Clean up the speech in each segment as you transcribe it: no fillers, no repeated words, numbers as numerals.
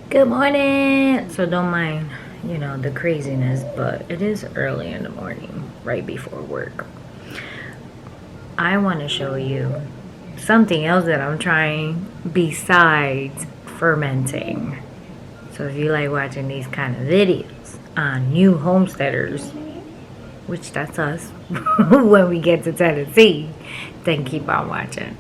Good morning. So don't mind, the craziness, but it is early in the morning, right before work. I want to show you something else that I'm trying besides fermenting. So if you like watching these kind of videos on new homesteaders, which that's us, when we get to Tennessee, then keep on watching.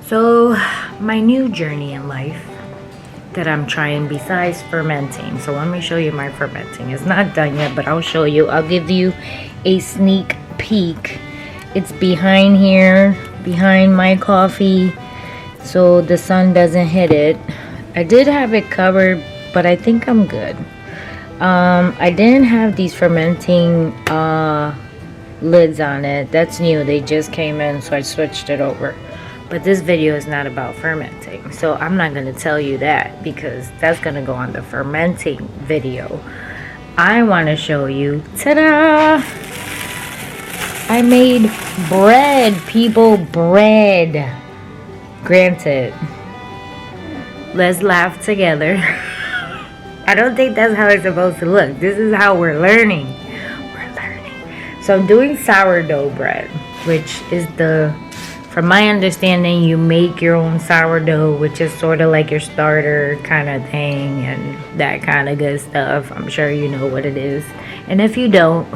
So my new journey in life that I'm trying besides fermenting. So let me show you my fermenting. It's not done yet, but I'll show you. I'll give you a sneak peek. It's behind here, behind my coffee, so the sun doesn't hit it. I did have it covered, but I think I'm good. I didn't have these fermenting lids on it. That's new. They just came in, so I switched it over. But this video is not about fermenting, so I'm not going to tell you that because that's going to go on the fermenting video. I want to show you, ta-da! I made bread, people, bread. Granted, let's laugh together. I don't think that's how it's supposed to look. This is how we're learning. We're learning. So I'm doing sourdough bread, which is from my understanding, you make your own sourdough, which is sort of like your starter kind of thing and that kind of good stuff. I'm sure you know what it is. And if you don't,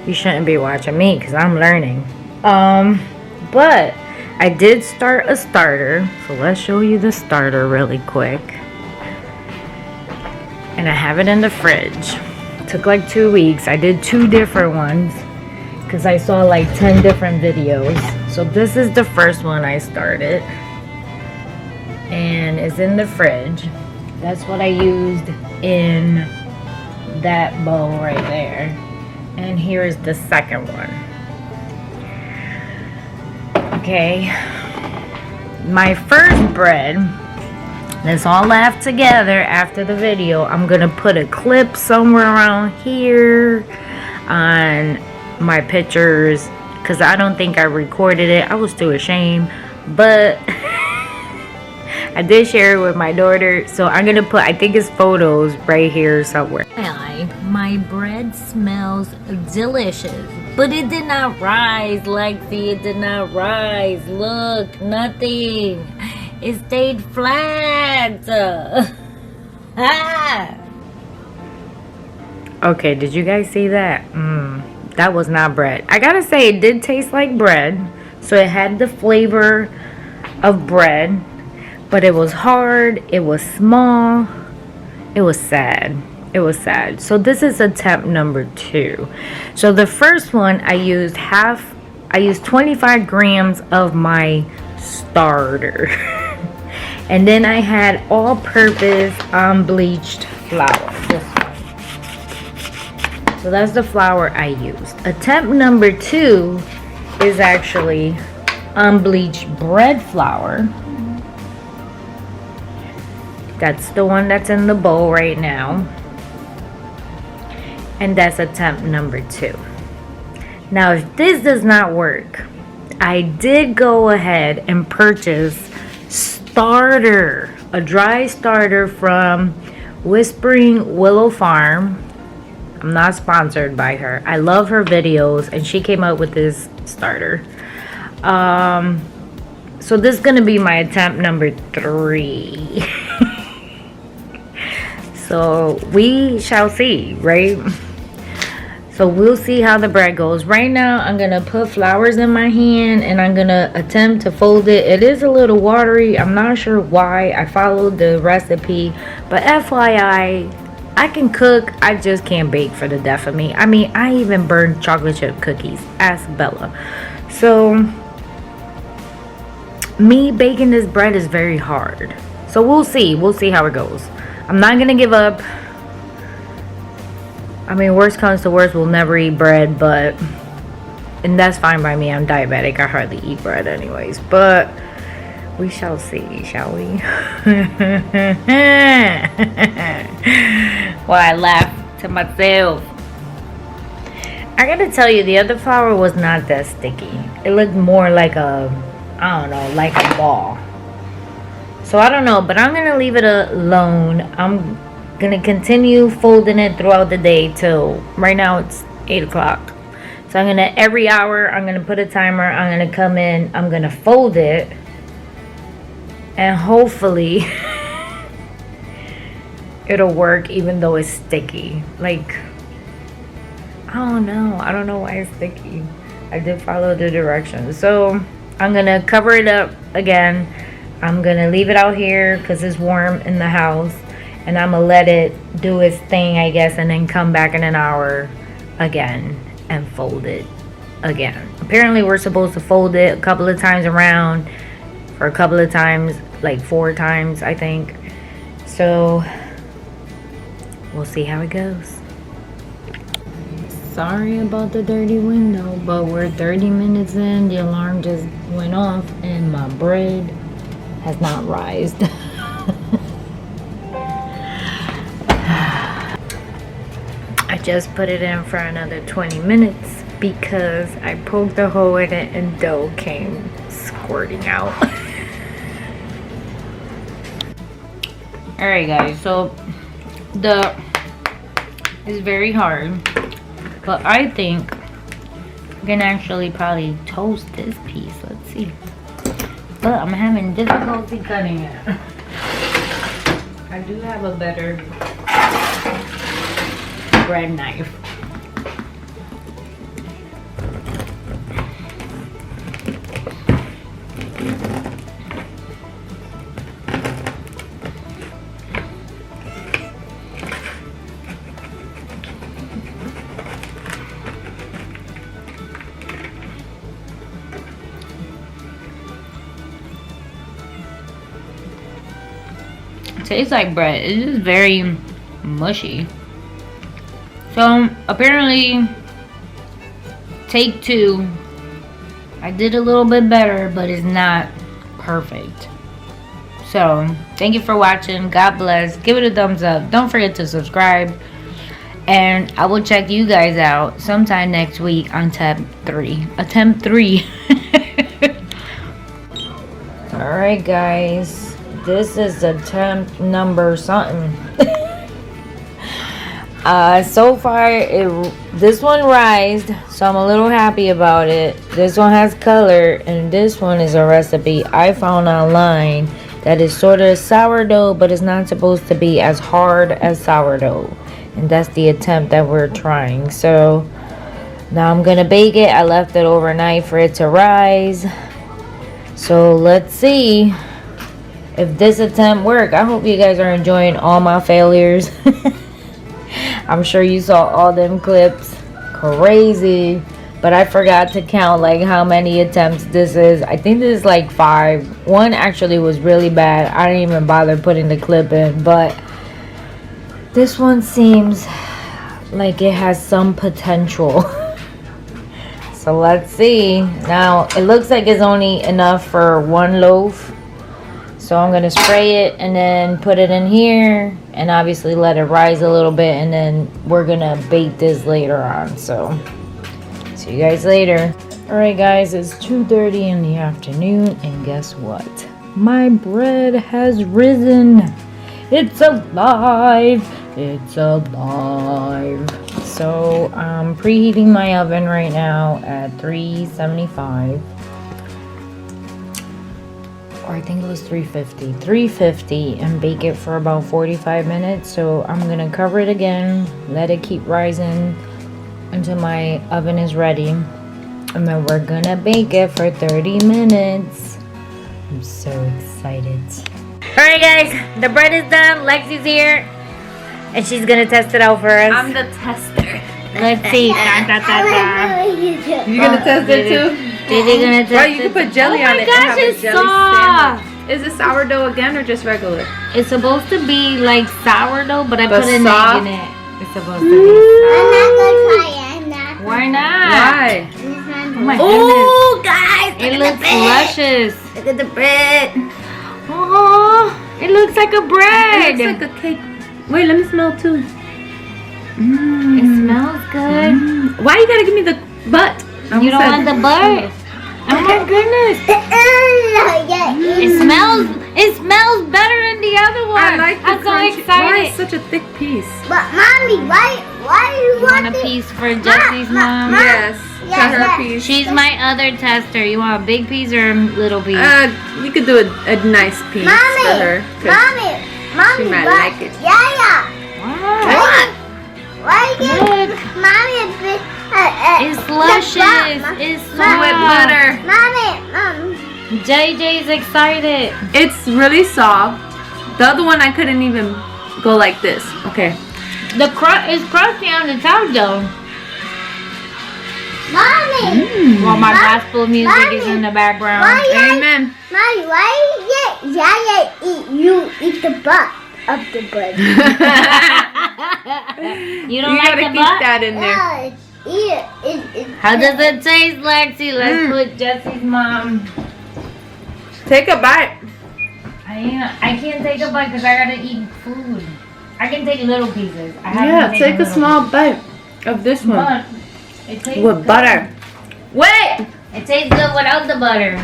you shouldn't be watching me because I'm learning. But I did start a starter. So let's show you the starter really quick. And I have it in the fridge. Took like 2 weeks. I did 2 different ones because I saw like 10 different videos. So this is the first one I started, and it's in the fridge. That's what I used in that bowl right there. And here is the second one. Okay, my first bread, let's all laugh together after the video. I'm gonna put a clip somewhere around here on my pictures because I don't think I recorded it. I was too ashamed, but I did share it with my daughter, so I'm gonna put, I think it's photos right here somewhere. My bread smells delicious, but it did not rise, Lexi. It did not rise. Look, nothing. It stayed flat. Okay, did you guys see that? That was not bread. I gotta say, it did taste like bread. So it had the flavor of bread, but it was hard, it was small, it was sad. It was sad. So this is attempt number 2. So the first one, I used 25 grams of my starter. And then I had all-purpose unbleached flour. So that's the flour I used. Attempt number 2 is actually unbleached bread flour. That's the one that's in the bowl right now. And that's attempt number 2. Now, if this does not work, I did go ahead and purchase starter, a dry starter from Whispering Willow Farm. I'm not sponsored by her. I love her videos, and she came out with this starter. So this is gonna be my attempt number 3. So we shall see, right? So we'll see how the bread goes. Right now, I'm gonna put flowers in my hand, and I'm gonna attempt to fold it. It is a little watery. I'm not sure why. I followed the recipe, but FYI, I can cook, I just can't bake for the death of me. I mean, I even burned chocolate chip cookies. Ask Bela. So, me baking this bread is very hard. So we'll see. We'll see how it goes. I'm not going to give up. I mean, worst comes to worst, we'll never eat bread, but and that's fine by me. I'm diabetic. I hardly eat bread anyways. But We shall see, shall we? Well, I laughed to myself. I gotta tell you, the other flour was not that sticky. It looked more like a, I don't know, like a ball. So I don't know, but I'm gonna leave it alone. I'm gonna continue folding it throughout the day till right now it's 8 o'clock. So I'm gonna, every hour, I'm gonna put a timer. I'm gonna come in, I'm gonna fold it. And hopefully it'll work even though it's sticky. Like, I don't know why it's sticky. I did follow the directions. So I'm gonna cover it up again. I'm gonna leave it out here because it's warm in the house, and I'm gonna let it do its thing, I guess, and then come back in an hour again and fold it again. Apparently we're supposed to fold it a couple of times around, for a couple of times, like 4 times, I think. So we'll see how it goes. Sorry about the dirty window, but we're 30 minutes in. The alarm just went off and my bread has not rised. I just put it in for another 20 minutes because I poked a hole in it and dough came squirting out. Alright guys, so it's very hard, but I think I can actually probably toast this piece. Let's see. But I'm having difficulty cutting it. I do have a better bread knife. Tastes like bread. It's just very mushy. So apparently take 2, I did a little bit better, but it's not perfect. So thank you for watching. God bless. Give it a thumbs up. Don't forget to subscribe, and I will check you guys out sometime next week on attempt 3. All right guys, this is attempt number something. So far this one rised, so I'm a little happy about it. This one has color, and this one is a recipe I found online that is sort of sourdough, but it's not supposed to be as hard as sourdough, and that's the attempt that we're trying. So now I'm gonna bake it. I left it overnight for it to rise, so let's see if this attempt worked. I hope you guys are enjoying all my failures. I'm sure you saw all them clips. Crazy. But I forgot to count like how many attempts this is. I think this is like 5. One actually was really bad. I didn't even bother putting the clip in. But this one seems like it has some potential. So let's see. Now it looks like it's only enough for 1 loaf. So I'm going to spray it and then put it in here and obviously let it rise a little bit, and then we're going to bake this later on. So see you guys later. Alright guys, it's 2:30 in the afternoon, and guess what? My bread has risen. It's alive. It's alive. So I'm preheating my oven right now at 375. Or I think it was 350, and bake it for about 45 minutes. So I'm gonna cover it again, let it keep rising until my oven is ready, and then we're gonna bake it for 30 minutes. I'm so excited. Alright guys, the bread is done. Lexi's here and she's gonna test it out for us. I'm the tester. Let's see. You gonna test it too? Did gonna test you can put jelly on it and have a jelly sandwich. Is it sourdough again or just regular? It's supposed to be like sourdough, but I put an egg in it. It's supposed to be sourdough. I'm not gonna try it. I'm not Why not? Why? Oh my Oh, guys! goodness. It looks luscious. Look at the bread. Oh, it looks like a bread. It looks like a cake. Wait, let me smell too. It smells good. Why you gotta give me the butt? You don't want the butt? Oh my goodness. It smells better than the other one. I like the I'm so crunchy. excited. Why is such a thick piece? But mommy, why you You want a piece for Jessie's mom? Yes. Cut her piece. She's my other tester. You want a big piece or a little piece? You could do a nice piece for her. 'Cause Mommy, she might like it. Yeah. Wow. Why you Look. mommy? It's luscious. It's With soft. butter. Mommy, JJ's excited. It's really soft. The other one I couldn't even go like this. Okay. The crust is crusty on the top though. mommy, While my gospel music is in the background. Amen. mommy, why you eat the butt of the bread? You don't You like gotta the keep butt? that in there. Eat it. How does it taste, Lexi? Let's put Jessie's mom. Take a bite. I can't take a bite because I gotta eat food. I can take little pieces. I haven't Yeah, taken take a little small bite of this one. But it tastes With good. butter. Wait! It tastes good without the butter.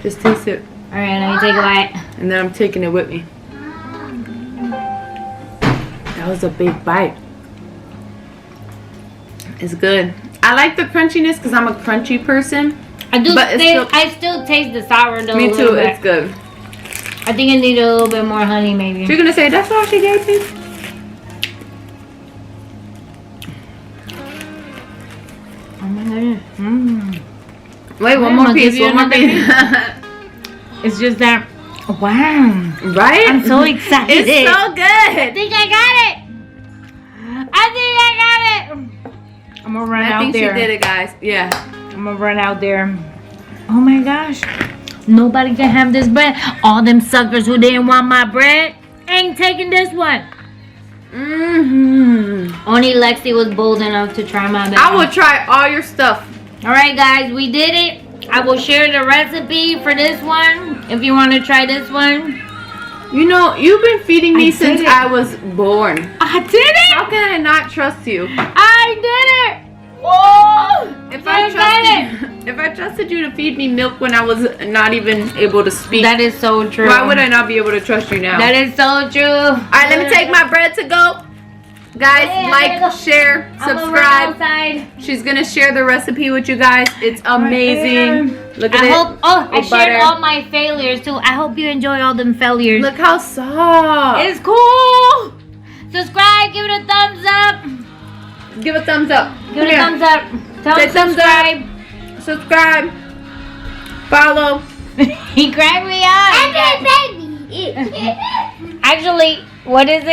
Just taste it. Alright, let me take a bite. And then I'm taking it with me. That was a big bite. It's good. I like the crunchiness because I'm a crunchy person. I But it's still taste the sourdough. Me a little too, bit. it's good. I think I need a little bit more honey, maybe. You're gonna say that's all she gave me? Oh my goodness. Mm. Wait, one I'm more gonna give piece, you one more another piece. It's just that. Wow. Right? I'm so excited. It's so I good. think I got it. I think I got it. I'm gonna run I out think there. she did it, guys. Yeah. I'm gonna run out there. Oh my gosh. Nobody can have this bread. All them suckers who didn't want my bread ain't taking this one. Only Lexi was bold enough to try my best. I will try all your stuff. Alright guys, we did it. I will share the recipe for this one if you want to try this one. You know, you've been feeding me I since did it. I was born. I did it! How can I not trust you? I did it! Whoa! If I trusted you to feed me milk when I was not even able to speak, That is so true. why would I not be able to trust you now? That is so true. Alright, let me take my bread to go. Guys, Hey, I like, gotta go. share, I'm gonna run subscribe. outside. She's gonna share the recipe with you guys. It's amazing. Look at I it. hope. Oh, I With shared butter. all my failures too. I hope you enjoy all them failures. Look how soft. It's cool. Subscribe. Give it a thumbs up. Give a thumbs up. Give it a thumbs up. Tell Say them thumbs subscribe. Subscribe. Follow. He cracked me up. Baby. Actually, what is it?